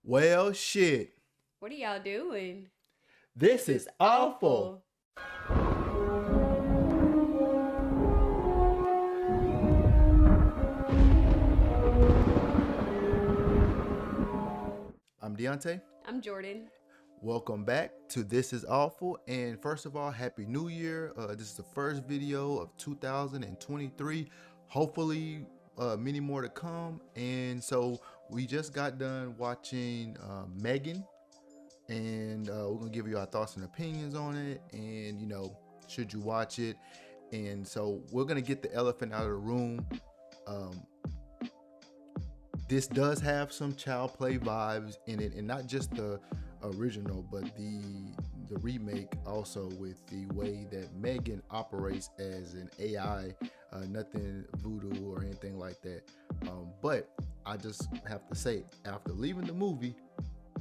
Well, shit. What are y'all doing? This is awful. I'm Deontay. I'm Jordan. Welcome back to This is Awful. And first of all, Happy New Year. This is the first video of 2023. Hopefully, many more to come. And so we just got done watching M3GAN. And we're going to give you our thoughts and opinions on it. And, should you watch it? And so we're going to get the elephant out of the room. This does have some child play vibes in it, and not just the original, but the remake also, with the way that M3GAN operates as an AI, nothing voodoo or anything like that. But I just have to say, after leaving the movie,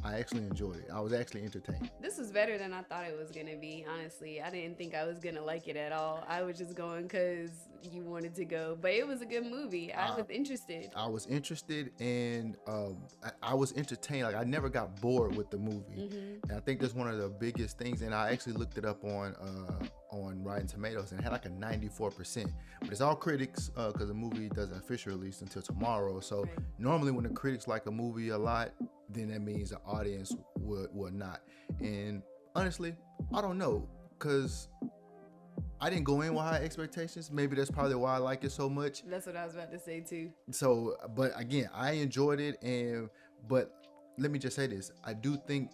I actually enjoyed it. I was actually entertained. This was better than I thought it was going to be, honestly. I didn't think I was going to like it at all. I was just going because you wanted to go. But it was a good movie. I was interested. I was interested, and I was entertained. Like, I never got bored with the movie. And I think that's one of the biggest things. And I actually looked it up on Rotten Tomatoes, and it had like a 94%. But it's all critics, because the movie doesn't officially release until tomorrow. So normally when the critics like a movie a lot, then that means the audience would not. And honestly, I don't know, because I didn't go in with high expectations. Maybe that's probably why I like it so much. That's what I was about to say too. So, but again, I enjoyed it, but let me just say this. I do think,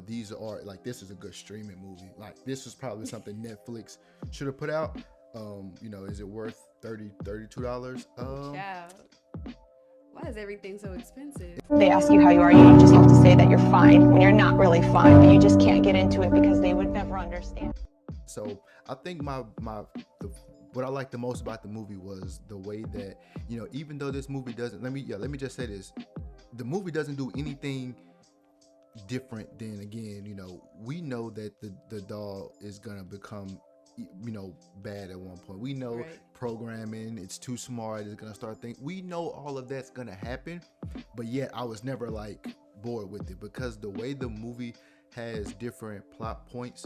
these are, like, this is a good streaming movie. Like, this is probably something Netflix should have put out. Is it worth $32? Child. Why is everything so expensive? They ask you how you are, you just have to say that you're fine when you're not really fine, but you just can't get into it because they would never understand. So I think what I liked the most about the movie was the way that, even though this movie doesn't, let me just say this, the movie doesn't do anything different than, again, we know that the doll is gonna become bad at one point. We know programming, it's too smart, it's gonna start thinking. We know all of that's gonna happen, but yet I was never like bored with it, because the way the movie has different plot points,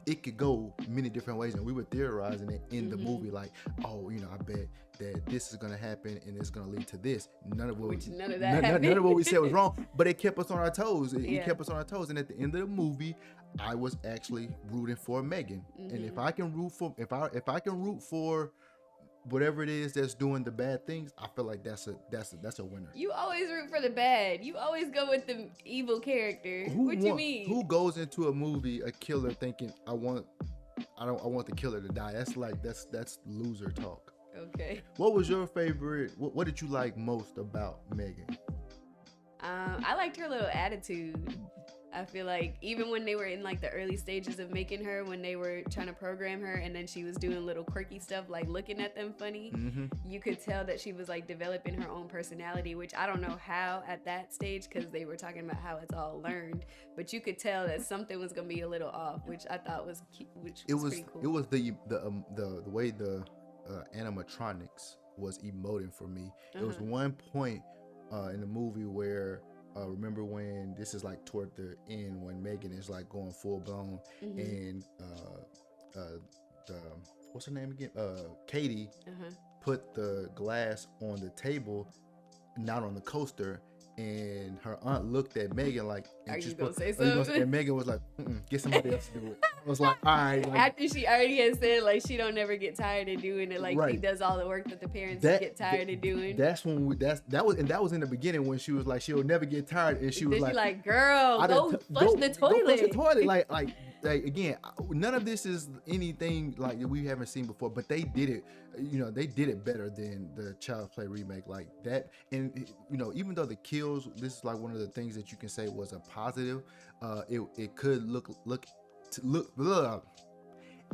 it could go many different ways, and we were theorizing it in the movie, like, I bet that this is gonna happen and it's gonna lead to this. None of what we said was wrong, but it kept us on our toes. It kept us on our toes, and at the end of the movie, I was actually rooting for M3GAN. And if I can root for whatever it is that's doing the bad things, I feel like that's a winner. You always root for the bad. You always go with the evil character. What you mean? Who goes into a movie, a killer, thinking I want the killer to die? That's loser talk. Okay. What was your favorite? What did you like most about M3GAN? I liked her little attitude. I feel like even when they were in like the early stages of making her, when they were trying to program her, and then she was doing little quirky stuff like looking at them funny, you could tell that she was like developing her own personality, which I don't know how at that stage, because they were talking about how it's all learned, but you could tell that something was gonna be a little off, which I thought was cute, pretty cool. It was the way the animatronics was emoting for me. There was one point in the movie where remember when this is like toward the end, when M3GAN is like going full blown, and what's her name again? Katie put the glass on the table, not on the coaster, and her aunt looked at M3GAN like, "Are you gonna say something?" And M3GAN was like, "Get somebody else to do it." I was like, "All right." Like, after she already had said like she don't never get tired of doing it, like she does all the work that the parents get tired of doing. That's when that was in the beginning, when she was like, she'll never get tired, and she was like, "Girl, go flush the toilet." Go flush the toilet. like again, none of this is anything like that we haven't seen before, but they did it. They did it better than the Child Play remake, like that. And even though the kills, this is like one of the things that you can say was a positive. It could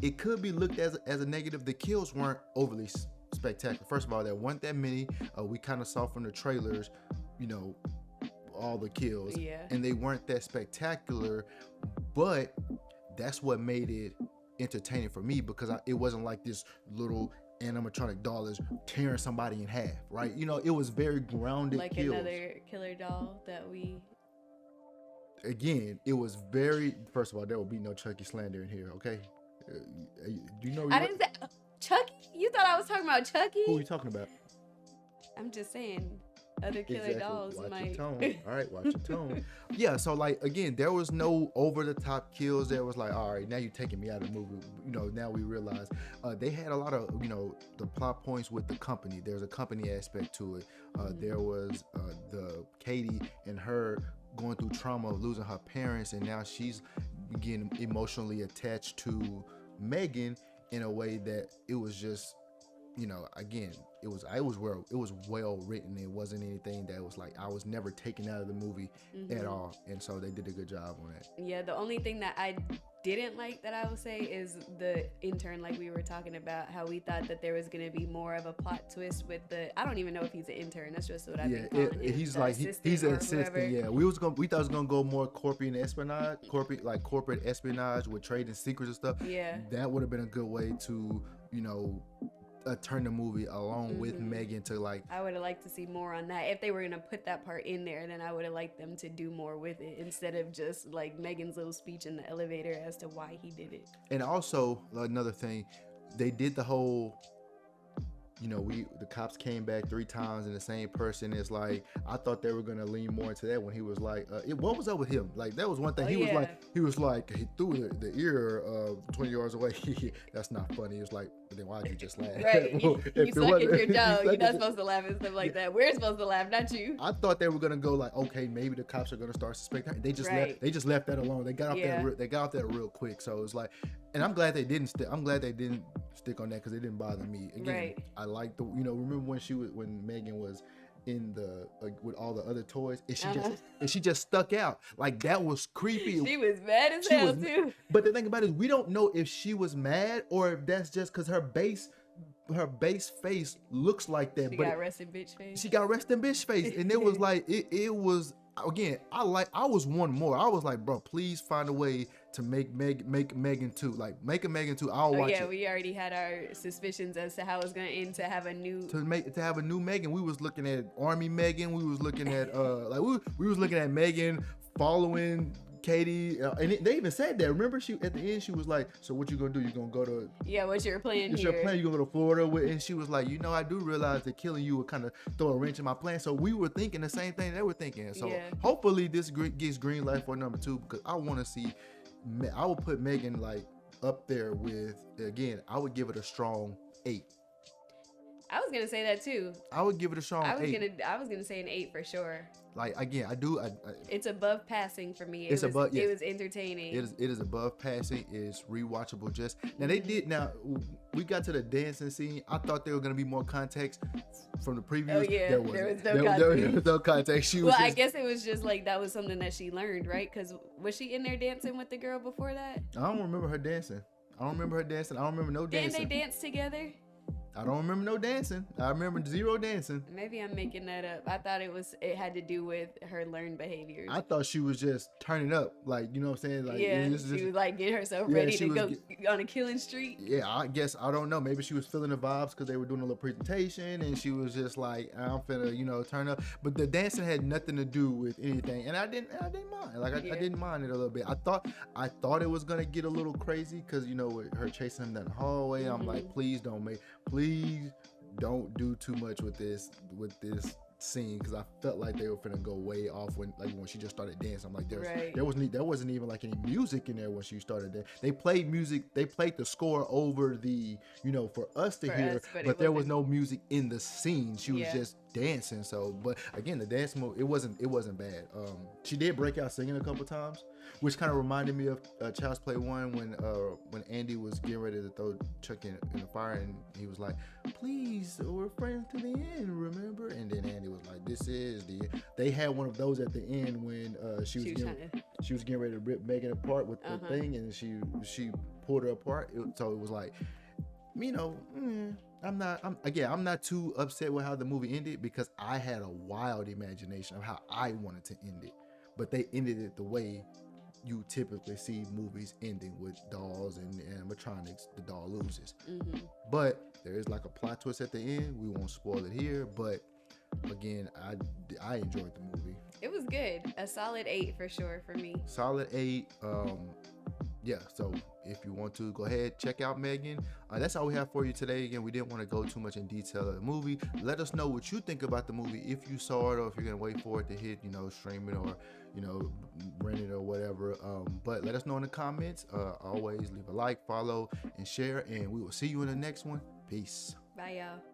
it could be looked as a negative. The kills weren't overly spectacular. First of all, there weren't that many. We kind of saw from the trailers, all the kills, and they weren't that spectacular, but that's what made it entertaining for me, because it wasn't like this little animatronic doll is tearing somebody in half, right? It was very grounded like kills. Another killer doll that we again, it was very. First of all, there will be no Chucky slander in here. Okay, do you know? I didn't say Chucky. You thought I was talking about Chucky? Who are you talking about? I'm just saying, other killer dolls Watch might. your tone. All right, watch your tone. Yeah, so like again, there was no over the top kills. There was like, all right, now you're taking me out of the movie. You know, now we realize they had a lot of the plot points with the company. There's a company aspect to it. There was the Katie and her going through trauma of losing her parents, and now she's getting emotionally attached to M3GAN in a way that it was just, again, it was well written. It wasn't anything that was like I was never taken out of the movie at all, and so they did a good job on that. Yeah, the only thing that I didn't like that I would say is the intern, like we were talking about, how we thought that there was going to be more of a plot twist with I don't even know if he's an intern. That's just what I've been calling him. He's like he's an assistant. Yeah, we thought it was gonna go more corporate espionage, corporate espionage with trading secrets and stuff. Yeah, that would have been a good way to turn the movie along with M3GAN to like. I would have liked to see more on that. If they were gonna put that part in there, then I would have liked them to do more with it instead of just like M3GAN's little speech in the elevator as to why he did it. And also another thing, they did the whole. The cops came back 3 times and the same person. It's like I thought they were gonna lean more into that when he was like, what was up with him? Like that was one thing. He was like he threw the ear 20 yards away. That's not funny. It's like, but then why'd you just laugh? Right, you suck in your jaw. You're not supposed to laugh and stuff like that. We're supposed to laugh, not you. I thought they were gonna go like, okay, maybe the cops are gonna start suspecting. They just left that alone. They got out there real quick. So it's like, and I'm glad they didn't. I'm glad they didn't stick on that because it didn't bother me. Again, I like the remember when M3GAN was in the with all the other toys and she just stuck out like that was creepy. She was mad as hell too. But the thing about it is we don't know if she was mad or if that's just because her base face looks like that. She got resting bitch face. She got resting bitch face, and it was like it was. Again, I was one more. I was like, bro, please find a way to make M3GAN 2. Like, make a M3GAN 2. I'll watch it. Yeah, we already had our suspicions as to how it's gonna end to have a new M3GAN. We was looking at Army M3GAN. We was looking at we was looking at M3GAN following Katie, and they even said that. Remember, she at the end she was like, "So what you gonna do? You gonna go to what's your plan here? Your plan? You gonna go to Florida?" And she was like, "I do realize that killing you would kind of throw a wrench in my plan." So we were thinking the same thing they were thinking. So hopefully this gets green light for number 2 because I want to see. I would put M3GAN like up there with. Again, I would give it a strong 8. I was gonna say that too. I would give it a strong 8. I was gonna say an 8 for sure. Like again, I do. It's above passing for me. It was entertaining. It is above passing. It's rewatchable. Just now they did. Now we got to the dancing scene. I thought there was gonna be more context from the previews. Oh yeah, there was no context. There was no context. I guess it was just like that was something that she learned, right? Because was she in there dancing with the girl before that? I don't remember her dancing. I don't remember no dancing. Didn't they dance together? I don't remember no dancing. I remember 0 dancing. Maybe I'm making that up. I thought it had to do with her learned behaviors. I thought she was just turning up, like, you know what I'm saying? Like, she was like getting herself ready to go on a killing streak. Yeah, I guess, I don't know. Maybe she was feeling the vibes because they were doing a little presentation and she was just like, I'm finna, turn up. But the dancing had nothing to do with anything, and I didn't mind. Like, I didn't mind it a little bit. I thought it was gonna get a little crazy because with her chasing him down the hallway. I'm like, please don't do too much with this scene because I felt like they were finna go way off when she just started dancing. I'm like, there wasn't even like any music in there when she started dancing. They played music, they played the score over the for us to hear, but there was no music in the scene. She was just dancing. So, but again, the dance move, it wasn't bad. She did break out singing a couple times, which kind of reminded me of Child's Play 1 when Andy was getting ready to throw Chucky in the fire and he was like, please, we're friends to the end, remember? And then Andy was like, this is the end. They had one of those at the end when she was getting ready to rip M3GAN apart with the thing, and she pulled her apart. So it was like, I'm not too upset with how the movie ended because I had a wild imagination of how I wanted to end it, but they ended it the way you typically see movies ending, with dolls and animatronics. The doll loses, but there is like a plot twist at the end. We won't spoil it here, but again, I enjoyed the movie. It was good. A solid 8 for sure for me. Solid 8. Yeah, so if you want to go ahead, check out M3GAN. That's all we have for you today. Again, we didn't want to go too much in detail of the movie. Let us know what you think about the movie, if you saw it, or if you're gonna wait for it to hit, stream it, or rent it or whatever. But let us know in the comments. Always leave a like, follow, and share, and we will see you in the next one. Peace. Bye, y'all.